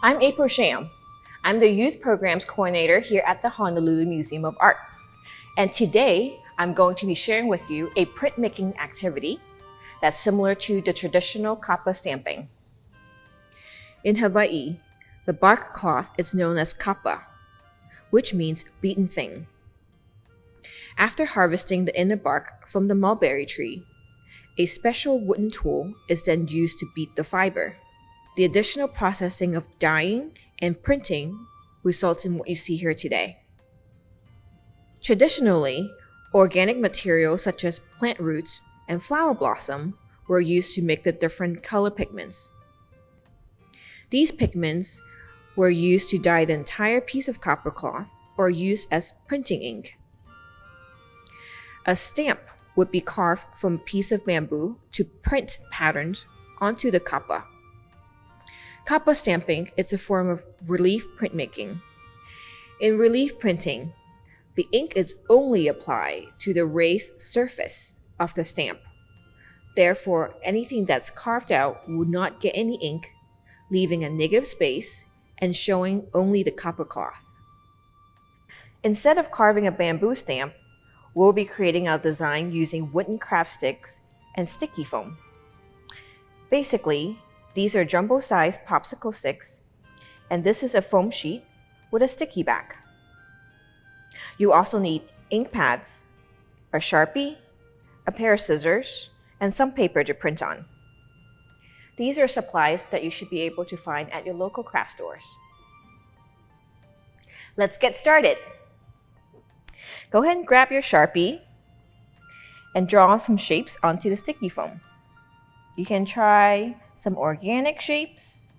I'm April Sham. I'm the Youth Programs Coordinator here at the Honolulu Museum of Art. And today, I'm going to be sharing with you a printmaking activity that's similar to the traditional Kapa stamping. In Hawaii, the bark cloth is known as Kapa, which means beaten thing. After harvesting the inner bark from the mulberry tree, a special wooden tool is then used to beat the fiber. The additional processing of dyeing and printing results in what you see here today. Traditionally, organic materials such as plant roots and flower blossom were used to make the different color pigments. These pigments were used to dye the entire piece of copper cloth or used as printing ink. A stamp would be carved from a piece of bamboo to print patterns onto the kapa. Kapa stamping is a form of relief printmaking. In relief printing, the ink is only applied to the raised surface of the stamp. Therefore, anything that's carved out will not get any ink, leaving a negative space and showing only the copper cloth. Instead of carving a bamboo stamp, we'll be creating our design using wooden craft sticks and sticky foam. Basically, these are jumbo-sized popsicle sticks, and this is a foam sheet with a sticky back. You also need ink pads, a Sharpie, a pair of scissors, and some paper to print on. These are supplies that you should be able to find at your local craft stores. Let's get started. Go ahead and grab your Sharpie and draw some shapes onto the sticky foam. You can try some organic shapes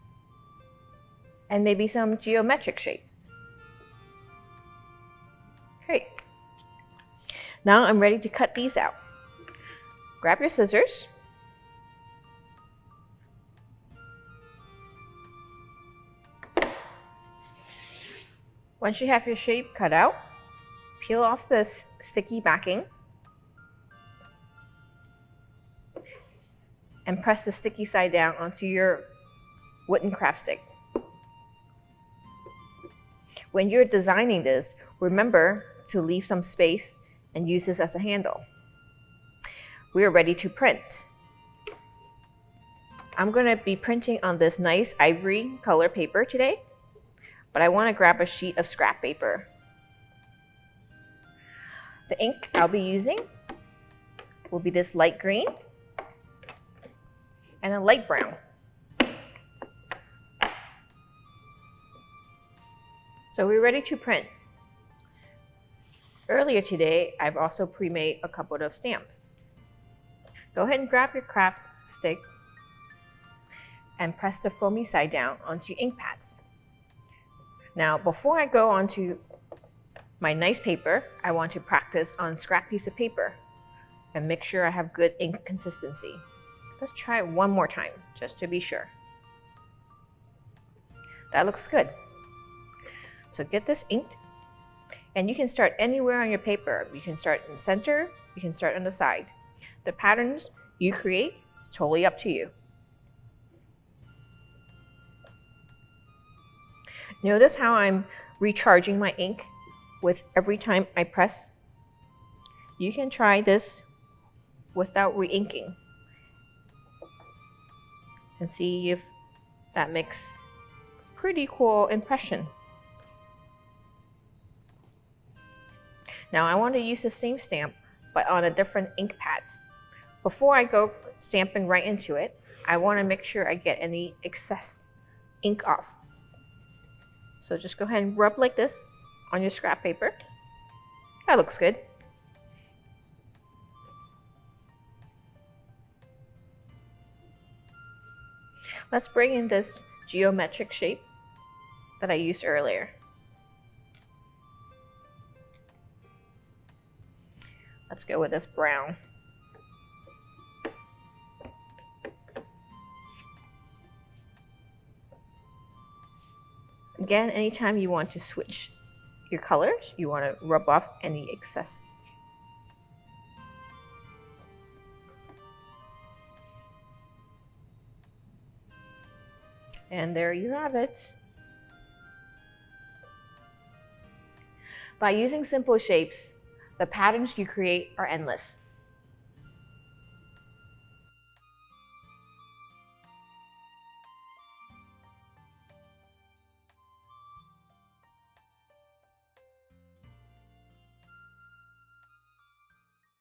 and maybe some geometric shapes. Okay. Now I'm ready to cut these out. Grab your scissors. Once you have your shape cut out, peel off this sticky backing and press the sticky side down onto your wooden craft stick. When you're designing this, remember to leave some space and use this as a handle. We are ready to print. I'm going to be printing on this nice ivory color paper today, but I want to grab a sheet of scrap paper. The ink I'll be using will be this light green and a light brown. So we're ready to print. Earlier today, I've also pre-made a couple of stamps. Go ahead and grab your craft stick and press the foamy side down onto your ink pads. Now, before I go onto my nice paper, I want to practice on scrap piece of paper and make sure I have good ink consistency. Let's try it one more time, just to be sure. That looks good. So get this inked, and you can start anywhere on your paper. You can start in the center, you can start on the side. The patterns you create is totally up to you. Notice how I'm recharging my ink with every time I press. You can try this without re-inking and see if that makes a pretty cool impression. Now I want to use the same stamp but on a different ink pads. Before I go stamping right into it, I want to make sure I get any excess ink off. So just go ahead and rub like this on your scrap paper. That looks good. Let's bring in this geometric shape that I used earlier. Let's go with this brown. Again, anytime you want to switch your colors, you want to rub off any excess. And there you have it. By using simple shapes, the patterns you create are endless.